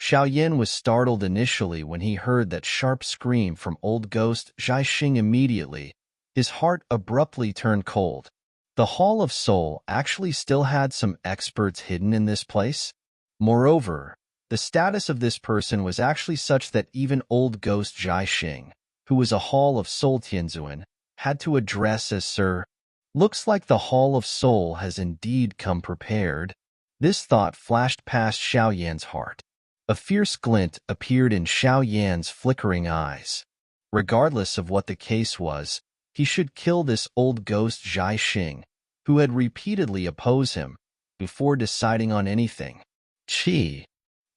Xiao was startled initially when he heard that sharp scream from old ghost Zhaixing. Immediately, his heart abruptly turned cold. The Hall of Soul actually still had some experts hidden in this place. Moreover, the status of this person was actually such that even old ghost Zhaixing, who was a Hall of Soul Tianzuan, had to address as Sir. Looks like the Hall of Soul has indeed come prepared. This thought flashed past Xiao heart. A fierce glint appeared in Xiao flickering eyes. Regardless of what the case was, he should kill this old ghost Zhaixing, who had repeatedly opposed him, before deciding on anything. Qi.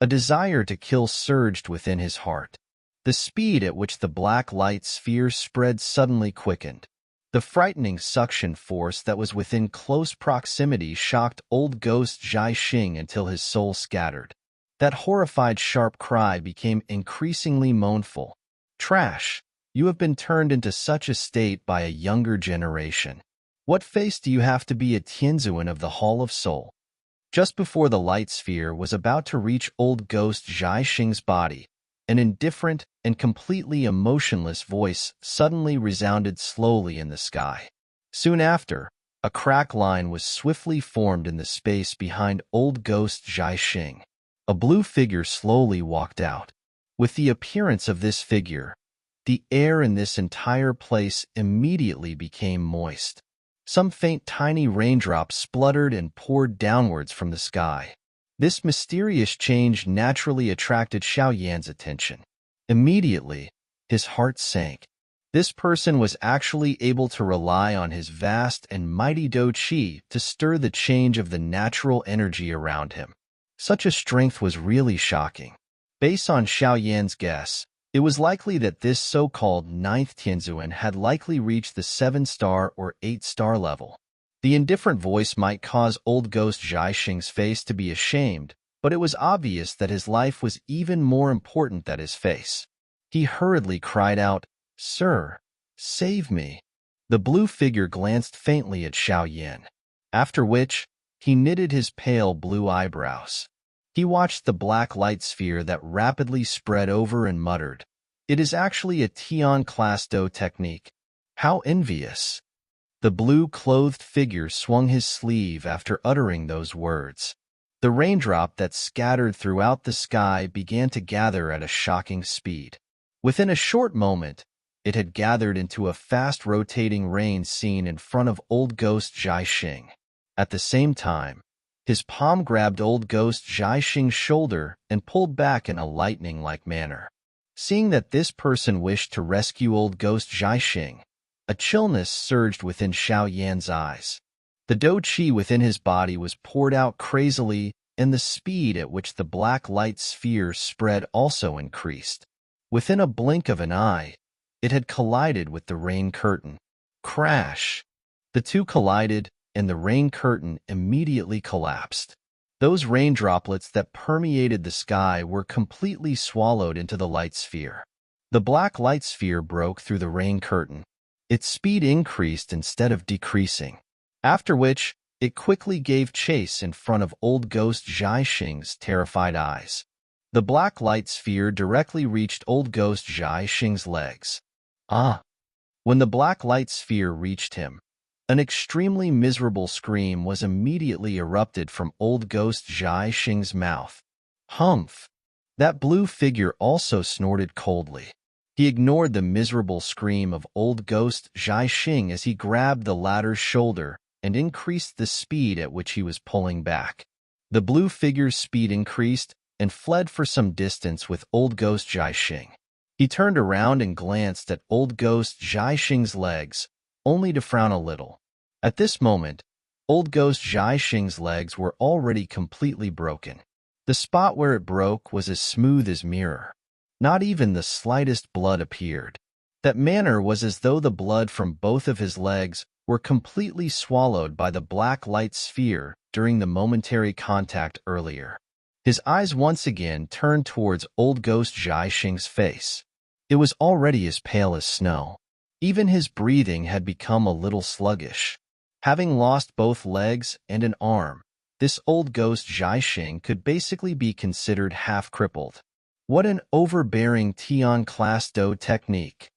A desire to kill surged within his heart. The speed at which the black light sphere spread suddenly quickened. The frightening suction force that was within close proximity shocked old ghost Zhaixing until his soul scattered. That horrified sharp cry became increasingly mournful. Trash, you have been turned into such a state by a younger generation. What face do you have to be a Tianzuan of the Hall of Soul? Just before the light sphere was about to reach old ghost Zhaixing's body, an indifferent and completely emotionless voice suddenly resounded slowly in the sky. Soon after, a crack line was swiftly formed in the space behind old ghost Zhaixing. A blue figure slowly walked out. With the appearance of this figure, the air in this entire place immediately became moist. Some faint tiny raindrops spluttered and poured downwards from the sky. This mysterious change naturally attracted Xiao attention. Immediately, his heart sank. This person was actually able to rely on his vast and mighty Do Qi to stir the change of the natural energy around him. Such a strength was really shocking. Based on Xiao guess, it was likely that this so-called ninth Tianzuan had likely reached the 7-star or 8-star level. The indifferent voice might cause old ghost Zhaixing's face to be ashamed, but it was obvious that his life was even more important than his face. He hurriedly cried out, "Sir, save me." The blue figure glanced faintly at Xiao, after which he knitted his pale blue eyebrows. He watched the black light sphere that rapidly spread over and muttered, "It is actually a Tian-class Do technique. How envious." The blue-clothed figure swung his sleeve after uttering those words. The raindrop that scattered throughout the sky began to gather at a shocking speed. Within a short moment, it had gathered into a fast-rotating rain scene in front of old ghost Zhaixing. At the same time, his palm grabbed old ghost Zhaixing's shoulder and pulled back in a lightning-like manner. Seeing that this person wished to rescue old ghost Zhaixing, a chillness surged within Xiao eyes. The Do Qi within his body was poured out crazily, and the speed at which the black light sphere spread also increased. Within a blink of an eye, it had collided with the rain curtain. Crash! The two collided, and the rain curtain immediately collapsed. Those rain droplets that permeated the sky were completely swallowed into the light sphere. The black light sphere broke through the rain curtain. Its speed increased instead of decreasing, after which it quickly gave chase in front of old ghost Zhaixing's terrified eyes. The black light sphere directly reached old ghost Zhaixing's legs. Ah! When the black light sphere reached him, an extremely miserable scream was immediately erupted from old ghost Zhaixing's mouth. Humph! That blue figure also snorted coldly. He ignored the miserable scream of old ghost Zhaixing as he grabbed the latter's shoulder and increased the speed at which he was pulling back. The blue figure's speed increased and fled for some distance with old ghost Zhaixing. He turned around and glanced at old ghost Zhaixing's legs, only to frown a little. At this moment, old ghost Zhaixing's legs were already completely broken. The spot where it broke was as smooth as mirror. Not even the slightest blood appeared. That manner was as though the blood from both of his legs were completely swallowed by the black light sphere during the momentary contact earlier. His eyes once again turned towards old ghost Zhaixing's face. It was already as pale as snow. Even his breathing had become a little sluggish. Having lost both legs and an arm, This old ghost Zhaixing could basically be considered half-crippled. What an overbearing Tian-class Do technique.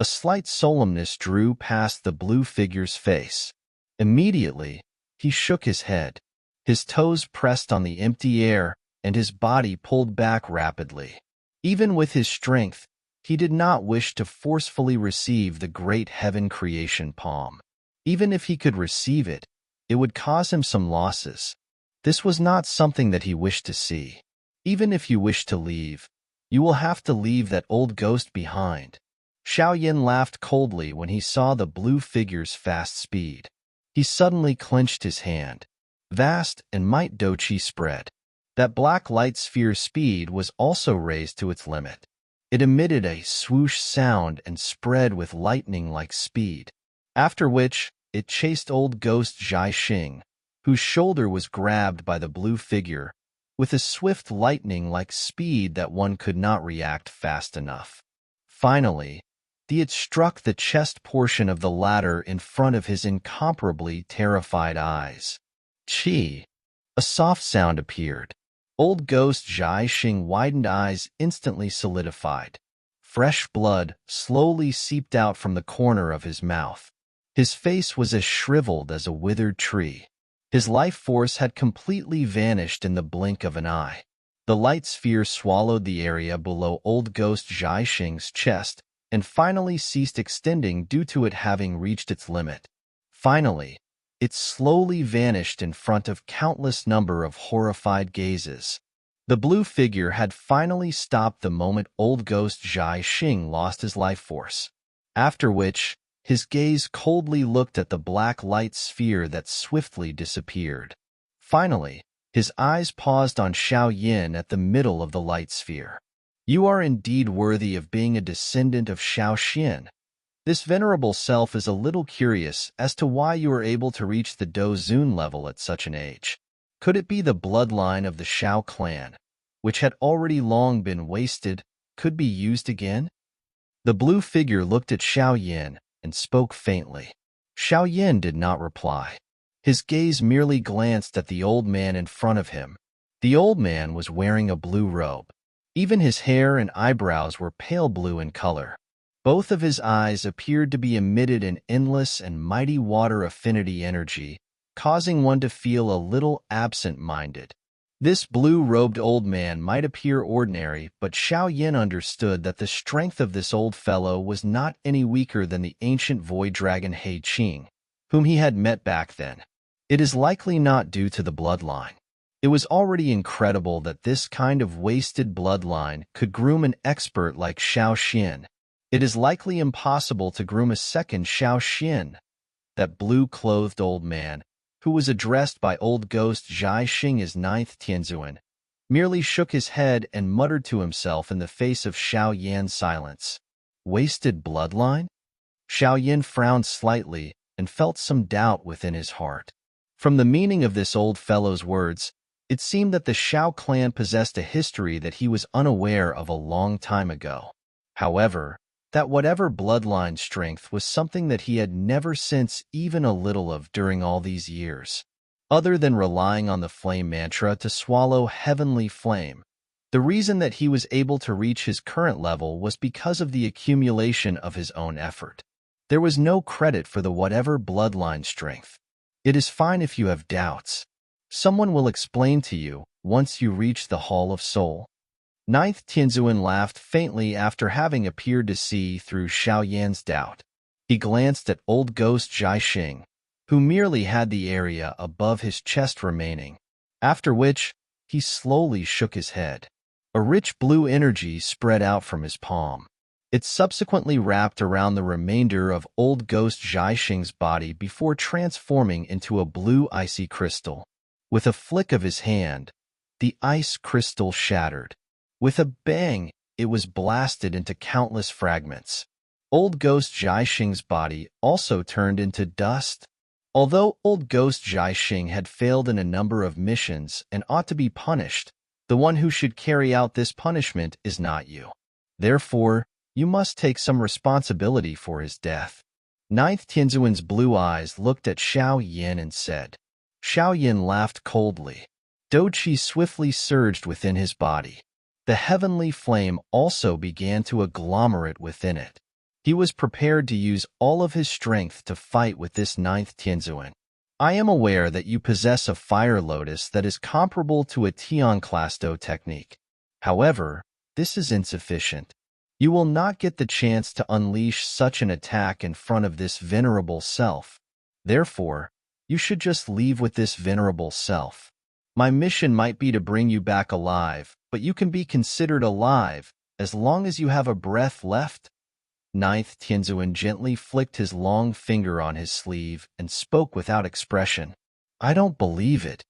A slight solemnness drew past the blue figure's face. Immediately, he shook his head. His toes pressed on the empty air, and his body pulled back rapidly. Even with his strength, he did not wish to forcefully receive the great heaven creation palm. Even if he could receive it, it would cause him some losses. This was not something that he wished to see. Even if you wish to leave, you will have to leave that old ghost behind. Xiao laughed coldly when he saw the blue figure's fast speed. He suddenly clenched his hand. Vast and might Doqi spread. That black light sphere's speed was also raised to its limit. It emitted a swoosh sound and spread with lightning-like speed. After which, it chased old ghost Zhaixing, whose shoulder was grabbed by the blue figure, with a swift lightning-like speed that one could not react fast enough. Finally, it struck the chest portion of the latter in front of his incomparably terrified eyes. Chi! A soft sound appeared. Old ghost Zhaixing widened eyes instantly solidified. Fresh blood slowly seeped out from the corner of his mouth. His face was as shriveled as a withered tree. His life force had completely vanished in the blink of an eye. The light sphere swallowed the area below old ghost Zhaixing's chest and finally ceased extending due to it having reached its limit. Finally, it slowly vanished in front of countless number of horrified gazes. The blue figure had finally stopped the moment old ghost Zhaixing lost his life force. After which, his gaze coldly looked at the black light sphere that swiftly disappeared. Finally, his eyes paused on Xiao at the middle of the light sphere. You are indeed worthy of being a descendant of Xiao. This venerable self is a little curious as to why you are able to reach the Dozun level at such an age. Could it be the bloodline of the Xiao clan, which had already long been wasted, could be used again? The blue figure looked at Xiao and spoke faintly. Xiao did not reply. His gaze merely glanced at the old man in front of him. The old man was wearing a blue robe. Even his hair and eyebrows were pale blue in color. Both of his eyes appeared to be emitted an endless and mighty water affinity energy, causing one to feel a little absent-minded. This blue-robed old man might appear ordinary, but Xiao understood that the strength of this old fellow was not any weaker than the ancient void dragon He Qing, whom he had met back then. It is likely not due to the bloodline. It was already incredible that this kind of wasted bloodline could groom an expert like Xiao. It is likely impossible to groom a second Xiao. That blue-clothed old man, who was addressed by old ghost Zhaixing as Ninth Tianzuan, merely shook his head and muttered to himself in the face of Xiao silence. Wasted bloodline? Xiao frowned slightly and felt some doubt within his heart. From the meaning of this old fellow's words, it seemed that the Xiao clan possessed a history that he was unaware of a long time ago. However, that whatever bloodline strength was something that he had never sensed even a little of during all these years. Other than relying on the flame mantra to swallow heavenly flame, the reason that he was able to reach his current level was because of the accumulation of his own effort. There was no credit for the whatever bloodline strength. It is fine if you have doubts. Someone will explain to you once you reach the Hall of Soul. Ninth Tianzuan laughed faintly after having appeared to see through Xiao doubt. He glanced at old ghost Zhaixing, who merely had the area above his chest remaining, after which he slowly shook his head. A rich blue energy spread out from his palm. It subsequently wrapped around the remainder of old ghost Zhaixing's body before transforming into a blue icy crystal. With a flick of his hand, the ice crystal shattered. With a bang, it was blasted into countless fragments. Old ghost Zhaixing's body also turned into dust. Although old ghost Zhaixing had failed in a number of missions and ought to be punished, the one who should carry out this punishment is not you. Therefore, you must take some responsibility for his death. Ninth Tianzuan's blue eyes looked at Xiao and said, Xiao Yin laughed coldly. Do Qi swiftly surged within his body. The heavenly flame also began to agglomerate within it. He was prepared to use all of his strength to fight with this ninth Tianzuan. I am aware that you possess a fire lotus that is comparable to a Tian class Do technique. However, this is insufficient. You will not get the chance to unleash such an attack in front of this venerable self. Therefore, you should just leave with this venerable self. My mission might be to bring you back alive, but you can be considered alive as long as you have a breath left. Ninth Tianzuan gently flicked his long finger on his sleeve and spoke without expression. I don't believe it.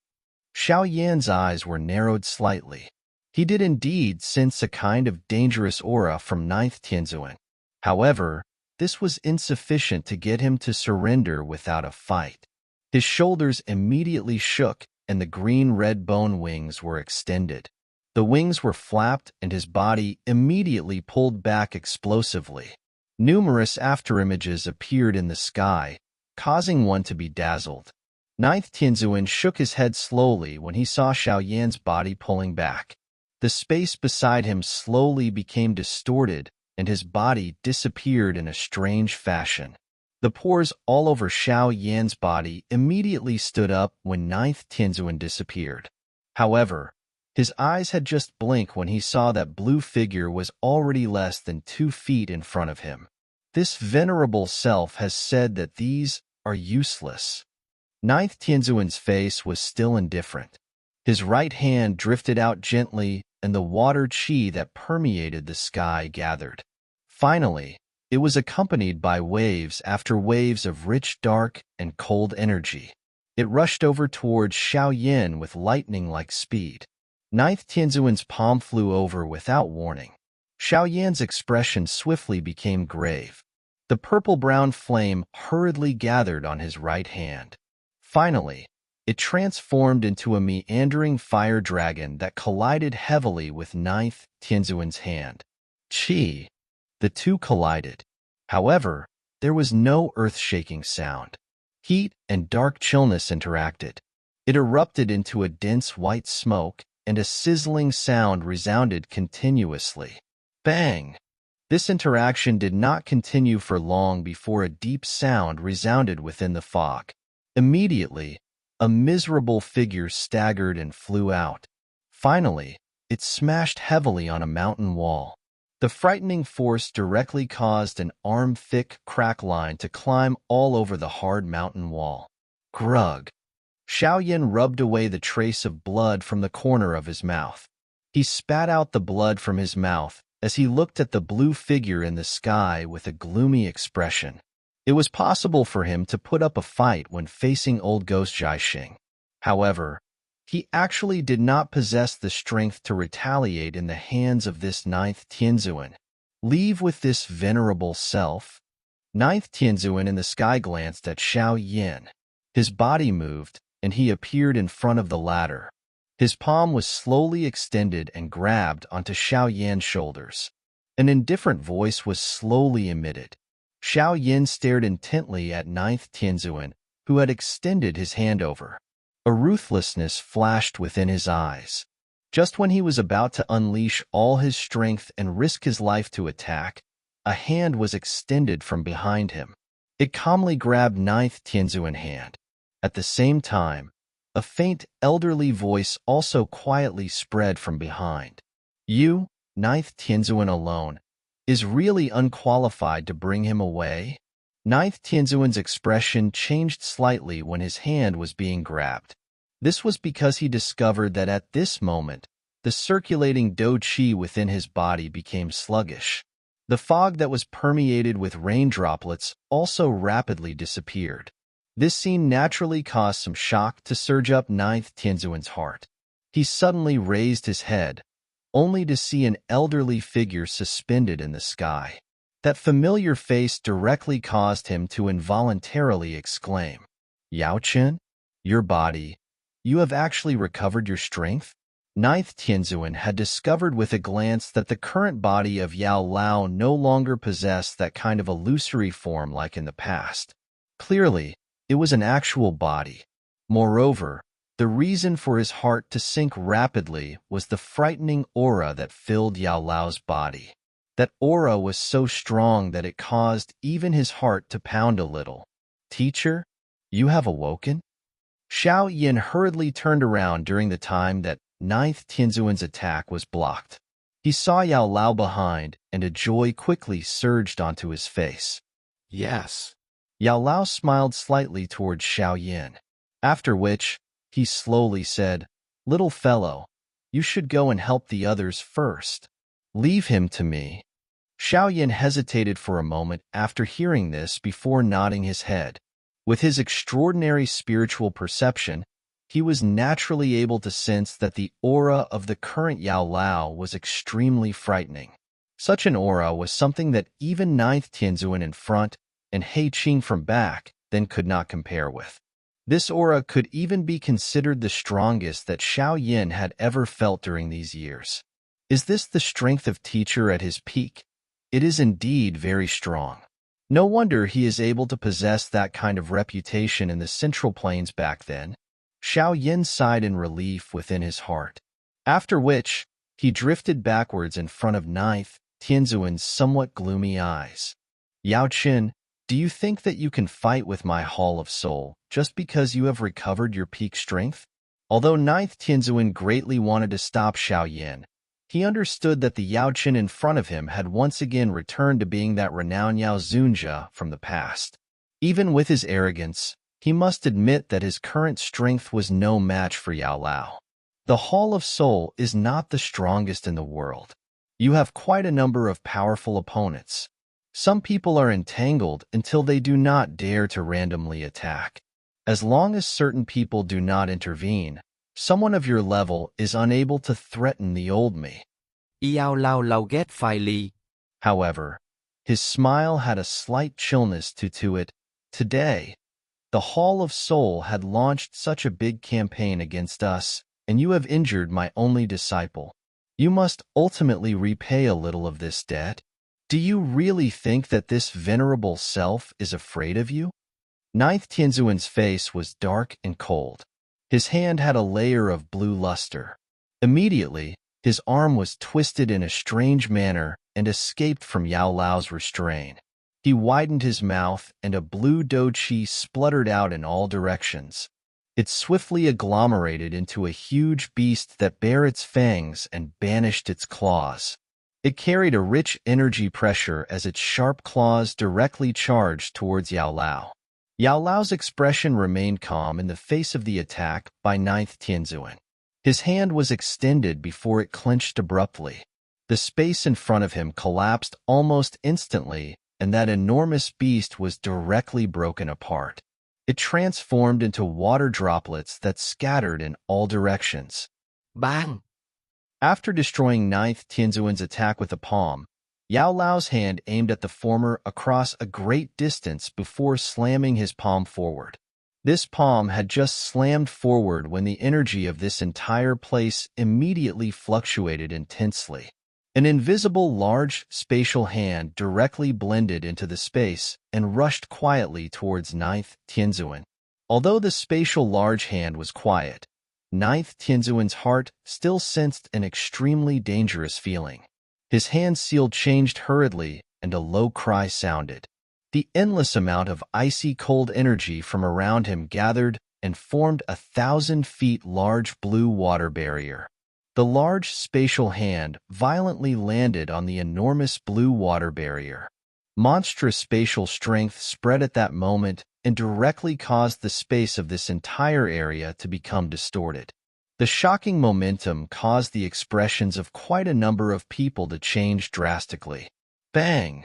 Xiao Yan's eyes were narrowed slightly. He did indeed sense a kind of dangerous aura from Ninth Tianzuan. However, this was insufficient to get him to surrender without a fight. His shoulders immediately shook and the green-red bone wings were extended. The wings were flapped and his body immediately pulled back explosively. Numerous afterimages appeared in the sky, causing one to be dazzled. Ninth Tianzuan shook his head slowly when he saw Xiao Yan's body pulling back. The space beside him slowly became distorted, and his body disappeared in a strange fashion. The pores all over Xiao Yan's body immediately stood up when Ninth Tianzuan disappeared. However, his eyes had just blinked when he saw that blue figure was already less than 2 feet in front of him. This venerable self has said that these are useless. Ninth Tianzuan's face was still indifferent. His right hand drifted out gently, and the water qi that permeated the sky gathered. Finally, it was accompanied by waves after waves of rich, dark, and cold energy. It rushed over towards Xiao Yan with lightning-like speed. Ninth Tianzuan's palm flew over without warning. Xiao Yan's expression swiftly became grave. The purple-brown flame hurriedly gathered on his right hand. Finally, it transformed into a meandering fire dragon that collided heavily with Ninth Tianzuan's hand. Qi. The two collided. However, there was no earth-shaking sound. Heat and dark chillness interacted. It erupted into a dense white smoke, and a sizzling sound resounded continuously. Bang! This interaction did not continue for long before a deep sound resounded within the fog. Immediately, a miserable figure staggered and flew out. Finally, it smashed heavily on a mountain wall. The frightening force directly caused an arm-thick crack line to climb all over the hard mountain wall. Grug! Xiao Yan rubbed away the trace of blood from the corner of his mouth. He spat out the blood from his mouth as he looked at the blue figure in the sky with a gloomy expression. It was possible for him to put up a fight when facing old ghost Zhaixing. However, he actually did not possess the strength to retaliate in the hands of this Ninth Tianzuan. Leave with this venerable self. Ninth Tianzuan in the sky glanced at Xiao Yan. His body moved, and he appeared in front of the ladder. His palm was slowly extended and grabbed onto Xiao Yan's shoulders. An indifferent voice was slowly emitted. Xiao Yan stared intently at Ninth Tianzuan, who had extended his hand over. A ruthlessness flashed within his eyes. Just when he was about to unleash all his strength and risk his life to attack, a hand was extended from behind him. It calmly grabbed Ninth Tianzuan's hand. At the same time, a faint elderly voice also quietly spread from behind. You, Ninth Tianzuan alone, is really unqualified to bring him away? Ninth Tianzuan's expression changed slightly when his hand was being grabbed. This was because he discovered that at this moment, the circulating Do Qi within his body became sluggish. The fog that was permeated with rain droplets also rapidly disappeared. This scene naturally caused some shock to surge up Ninth Tianzuan's heart. He suddenly raised his head, only to see an elderly figure suspended in the sky. That familiar face directly caused him to involuntarily exclaim, "Yao Chen, your body, you have actually recovered your strength?" Ninth Tianzuan had discovered with a glance that the current body of Yao Lao no longer possessed that kind of illusory form like in the past. Clearly, it was an actual body. Moreover, the reason for his heart to sink rapidly was the frightening aura that filled Yao Lao's body. That aura was so strong that it caused even his heart to pound a little. "Teacher, you have awoken?" Xiao Yin hurriedly turned around during the time that ninth Tianzuan's attack was blocked. He saw Yao Lao behind, and a joy quickly surged onto his face. Yes. Yao Lao smiled slightly towards Xiao Yin, after which he slowly said, "Little fellow, you should go and help the others first. Leave him to me." Xiao Yin hesitated for a moment after hearing this before nodding his head. With his extraordinary spiritual perception, he was naturally able to sense that the aura of the current Yao Lao was extremely frightening. Such an aura was something that even ninth Tianzuan in front and He Qing from back then could not compare with. This aura could even be considered the strongest that Xiao Yin had ever felt during these years. Is this the strength of teacher at his peak? It is indeed very strong. No wonder he is able to possess that kind of reputation in the Central Plains back then. Xiao Yin sighed in relief within his heart, after which he drifted backwards in front of ninth Tianzuan's somewhat gloomy eyes. "Yao Qin, do you think that you can fight with my Hall of Soul just because you have recovered your peak strength?" Although ninth Tianzuan greatly wanted to stop Xiao Yin, he understood that the Yao Qin in front of him had once again returned to being that renowned Yao Zunjia from the past. Even with his arrogance, he must admit that his current strength was no match for Yao Lao. The Hall of Soul is not the strongest in the world. You have quite a number of powerful opponents. Some people are entangled until they do not dare to randomly attack. As long as certain people do not intervene, someone of your level is unable to threaten the old me. Yao Lao lau ghét phai li. However, his smile had a slight chillness to it. Today, the Hall of Soul had launched such a big campaign against us, and you have injured my only disciple. You must ultimately repay a little of this debt. Do you really think that this venerable self is afraid of you?" Ninth Tianzuan's face was dark and cold. His hand had a layer of blue luster. Immediately, his arm was twisted in a strange manner and escaped from Yao Lao's restraint. He widened his mouth, and a blue dou qi spluttered out in all directions. It swiftly agglomerated into a huge beast that bare its fangs and banished its claws. It carried a rich energy pressure as its sharp claws directly charged towards Yao Lao. Yao Lao's expression remained calm in the face of the attack by ninth Tianzuan. His hand was extended before it clenched abruptly. The space in front of him collapsed almost instantly, and that enormous beast was directly broken apart. It transformed into water droplets that scattered in all directions. Bang! After destroying ninth Tianzuan's attack with a palm, Yao Lao's hand aimed at the former across a great distance before slamming his palm forward. This palm had just slammed forward when the energy of this entire place immediately fluctuated intensely. An invisible large spatial hand directly blended into the space and rushed quietly towards ninth Tianzuan. Although the spatial large hand was quiet, ninth Tianzuan's heart still sensed an extremely dangerous feeling. His hand seal changed hurriedly, and a low cry sounded. The endless amount of icy cold energy from around him gathered and formed a 1,000 feet large blue water barrier. The large spatial hand violently landed on the enormous blue water barrier. Monstrous spatial strength spread at that moment and directly caused the space of this entire area to become distorted. The shocking momentum caused the expressions of quite a number of people to change drastically. Bang!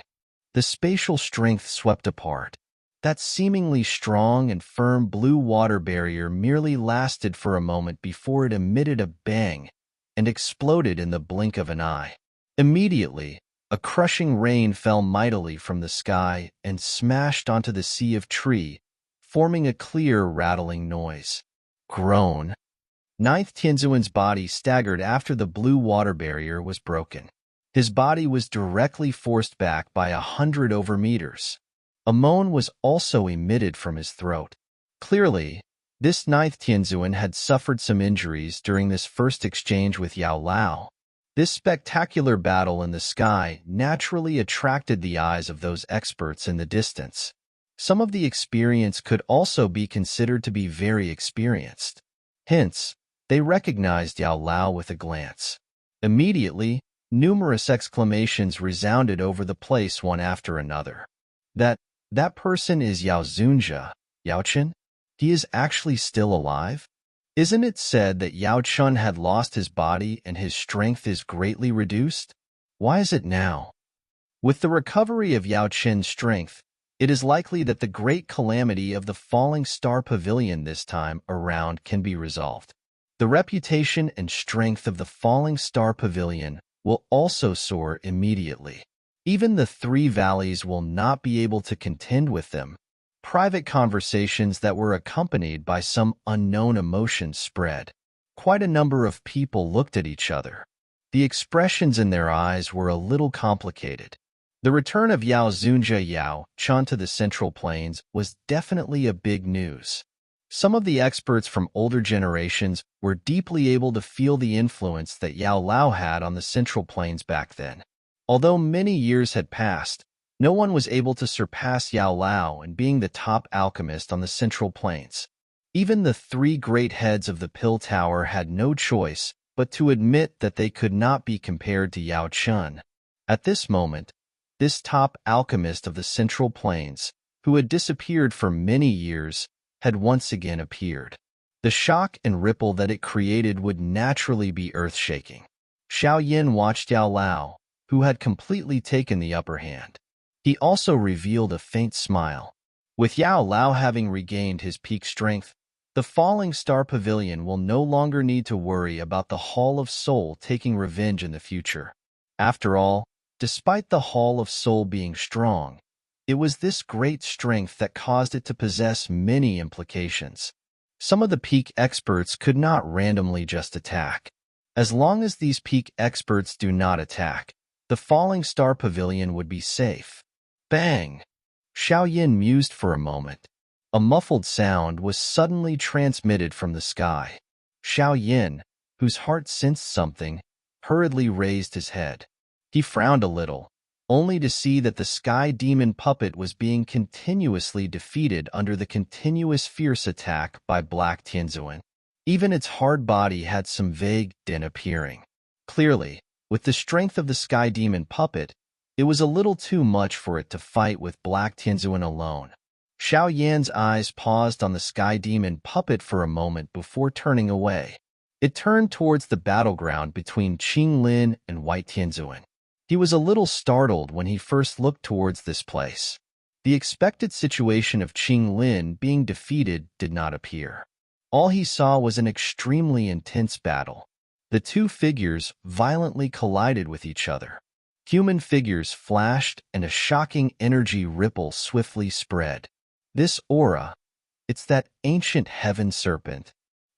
The spatial strength swept apart. That seemingly strong and firm blue water barrier merely lasted for a moment before it emitted a bang and exploded in the blink of an eye. Immediately, a crushing rain fell mightily from the sky and smashed onto the sea of tree, forming a clear, rattling noise. Groan. Ninth Tianzuan's body staggered after the blue water barrier was broken. His body was directly forced back by 100 over meters. A moan was also emitted from his throat. Clearly, This ninth Tianzuan had suffered some injuries during this first exchange with Yao Lao. This spectacular battle in the sky naturally attracted the eyes of those experts in the distance. Some of the experience could also be considered to be very experienced. Hence, they recognized Yao Lao with a glance. Immediately, numerous exclamations resounded over the place one after another. That person is Yao Zunjia, Yao Chen? He is actually still alive? Isn't it said that Yao Chun had lost his body and his strength is greatly reduced? Why is it now? With the recovery of Yao Chen's strength, it is likely that the great calamity of the Falling Star Pavilion this time around can be resolved. The reputation and strength of the Falling Star Pavilion will also soar immediately. Even the three valleys will not be able to contend with them. Private conversations that were accompanied by some unknown emotion spread. Quite a number of people looked at each other. The expressions in their eyes were a little complicated. The return of Yao Zunjia Yao Chun to the Central Plains was definitely a big news. Some of the experts from older generations were deeply able to feel the influence that Yao Lao had on the Central Plains back then. Although many years had passed, no one was able to surpass Yao Lao in being the top alchemist on the Central Plains. Even the three great heads of the Pill Tower had no choice but to admit that they could not be compared to Yao Chun. At this moment, this top alchemist of the Central Plains, who had disappeared for many years, had once again appeared. The shock and ripple that it created would naturally be earth-shaking. Xiao Yin watched Yao Lao, who had completely taken the upper hand. He also revealed a faint smile. With Yao Lao having regained his peak strength, the Falling Star Pavilion will no longer need to worry about the Hall of Soul taking revenge in the future. After all, despite the Hall of Soul being strong, it was this great strength that caused it to possess many implications. Some of the peak experts could not randomly just attack. As long as these peak experts do not attack, the Falling Star Pavilion would be safe. Bang! Xiao Yin mused for a moment. A muffled sound was suddenly transmitted from the sky. Xiao Yin, whose heart sensed something, hurriedly raised his head. He frowned a little, only to see that the sky demon puppet was being continuously defeated under the continuous fierce attack by Black Tianzuan. Even its hard body had some vague din appearing. Clearly, with the strength of the sky demon puppet, it was a little too much for it to fight with Black Tianzuan alone. Xiao Yan's eyes paused on the sky demon puppet for a moment before turning away. It turned towards the battleground between Qing Lin and White Tianzuan. He was a little startled when he first looked towards this place. The expected situation of Qing Lin being defeated did not appear. All he saw was an extremely intense battle. The two figures violently collided with each other. Human figures flashed and a shocking energy ripple swiftly spread. This aura, it's that ancient heaven serpent.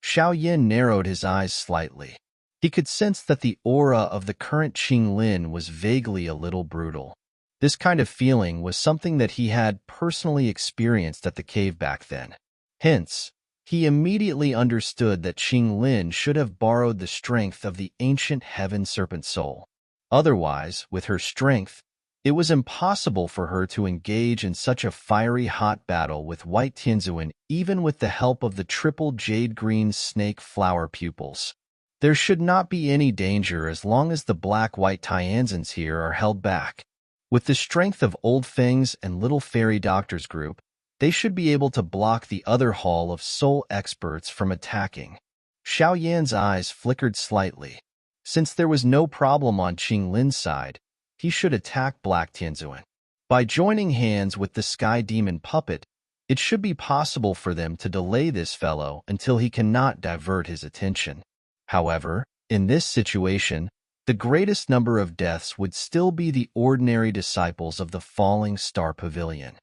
Xiao Yin narrowed his eyes slightly. He could sense that the aura of the current Qing Lin was vaguely a little brutal. This kind of feeling was something that he had personally experienced at the cave back then. Hence, he immediately understood that Qing Lin should have borrowed the strength of the ancient heaven serpent soul. Otherwise, with her strength, it was impossible for her to engage in such a fiery hot battle with White Tianzuan even with the help of the triple jade-green snake flower pupils. There should not be any danger as long as the black-white Tianzans here are held back. With the strength of Old Feng's and Little Fairy Doctor's group, they should be able to block the other Hall of Soul experts from attacking. Xiao Yan's eyes flickered slightly. Since there was no problem on Qing Lin's side, he should attack Black Tianzuan. By joining hands with the Sky Demon puppet, it should be possible for them to delay this fellow until he cannot divert his attention. However, in this situation, the greatest number of deaths would still be the ordinary disciples of the Falling Star Pavilion.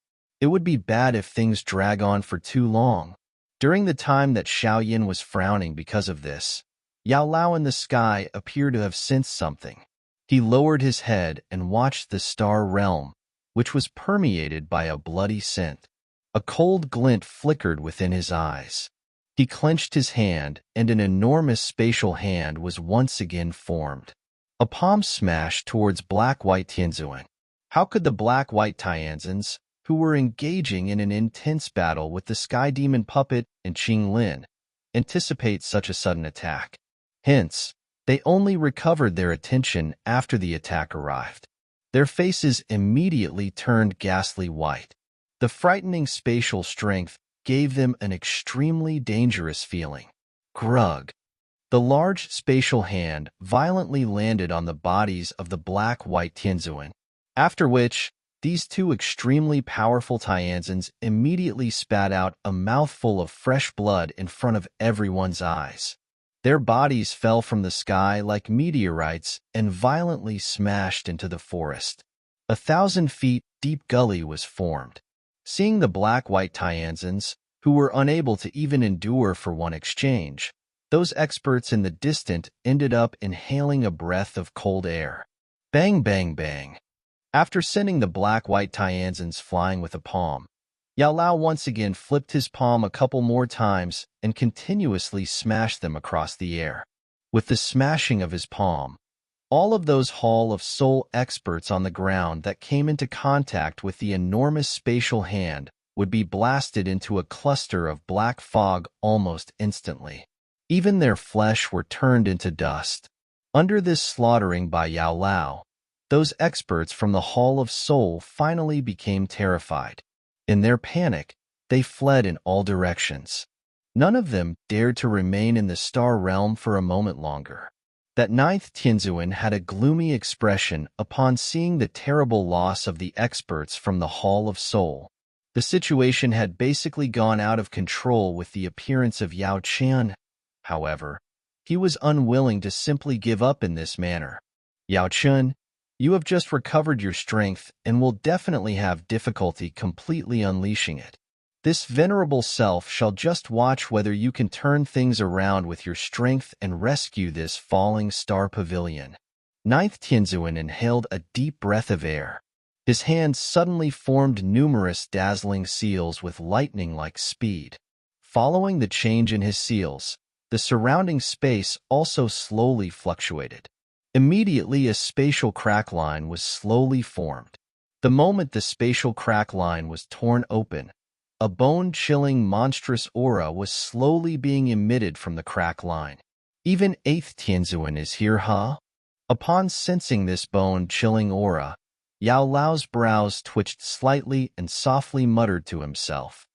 It would be bad if things drag on for too long. During the time that Xiao Yin was frowning because of this, Yao Lao in the sky appeared to have sensed something. He lowered his head and watched the star realm, which was permeated by a bloody scent. A cold glint flickered within his eyes. He clenched his hand, and an enormous spatial hand was once again formed. A palm smashed towards black-white Tianzuan. How could the black-white Tianzans, who were engaging in an intense battle with the Sky Demon Puppet and Qing Lin, anticipate such a sudden attack? Hence, they only recovered their attention after the attack arrived. Their faces immediately turned ghastly white. The frightening spatial strength gave them an extremely dangerous feeling. Grug. The large spatial hand violently landed on the bodies of the black-white Tianzuan, after which these two extremely powerful Tianzans immediately spat out a mouthful of fresh blood in front of everyone's eyes. Their bodies fell from the sky like meteorites and violently smashed into the forest. 1,000 feet deep gully was formed. Seeing the black-white Tianzans, who were unable to even endure for one exchange, those experts in the distant ended up inhaling a breath of cold air. Bang, bang, bang. After sending the black-white Tianzans flying with a palm, Yao Lao once again flipped his palm a couple more times and continuously smashed them across the air. With the smashing of his palm, all of those Hall of Soul experts on the ground that came into contact with the enormous spatial hand would be blasted into a cluster of black fog almost instantly. Even their flesh were turned into dust. Under this slaughtering by Yao Lao, those experts from the Hall of Soul finally became terrified. In their panic, they fled in all directions. None of them dared to remain in the Star Realm for a moment longer. That ninth Tianzuan had a gloomy expression upon seeing the terrible loss of the experts from the Hall of Soul. The situation had basically gone out of control with the appearance of Yao Qian. However, he was unwilling to simply give up in this manner. Yao Qian, you have just recovered your strength and will definitely have difficulty completely unleashing it. This venerable self shall just watch whether you can turn things around with your strength and rescue this falling star pavilion. Ninth Tianzuan inhaled a deep breath of air. His hands suddenly formed numerous dazzling seals with lightning-like speed. Following the change in his seals, the surrounding space also slowly fluctuated. Immediately, a spatial crack line was slowly formed. The moment the spatial crack line was torn open, a bone-chilling monstrous aura was slowly being emitted from the crack line. Even 8th Tianzuan is here, huh? Upon sensing this bone-chilling aura, Yao Lao's brows twitched slightly and softly muttered to himself,